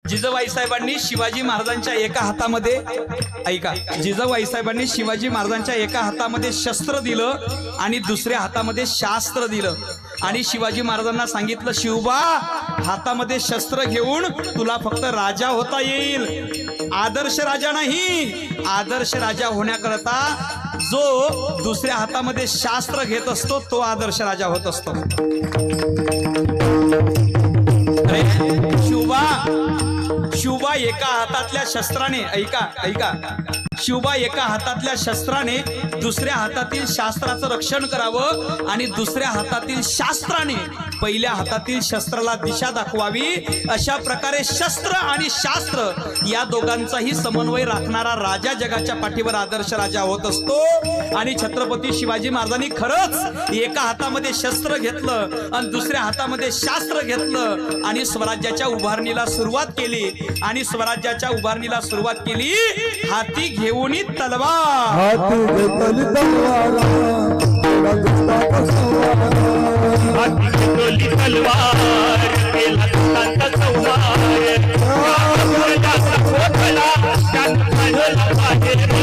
जिजाबाई साहेबांनी शिवाजी महाराजांच्या एका हातामध्ये, ऐका, जिजाबाई साहेबांनी शिवाजी महाराजांच्या एका हातामध्ये शस्त्र दिलं आणि दुसऱ्या हातामध्ये शास्त्र दिलं आणि शिवाजी महाराजांना सांगितलं, शिवबा हातामध्ये शस्त्र घेऊन तुला फक्त राजा होता येईल, आदर्श राजा नाही। आदर्श राजा होण्याकरता जो दुसऱ्या हातामध्ये शास्त्र घेत असतो तो आदर्श राजा होत असतो। अरे शिवबा एका हातातल्या शस्त्राने, ऐका ऐका, शिवबा एका हातातल्या शस्त्राने दुसऱ्या हातातील शास्त्राचं रक्षण करावं आणि दुसऱ्या हातातील शास्त्राने पहिल्या हातातील शस्त्राला दिशा दाखवावी। अशा प्रकारे शस्त्र आणि शास्त्र या दोघांचाही समन्वय राखणारा राजा जगाच्या पाठीवर आदर्श राजा होत असतो। आणि छत्रपती शिवाजी महाराजांनी खरंच एका हातामध्ये शस्त्र घेतलं आणि दुसऱ्या हातामध्ये शास्त्र घेतलं आणि स्वराज्याच्या उभारणीला सुरुवात केली। आणि स्वराज्याच्या उभारणीला सुरुवात केली हाती घेऊन तलवार।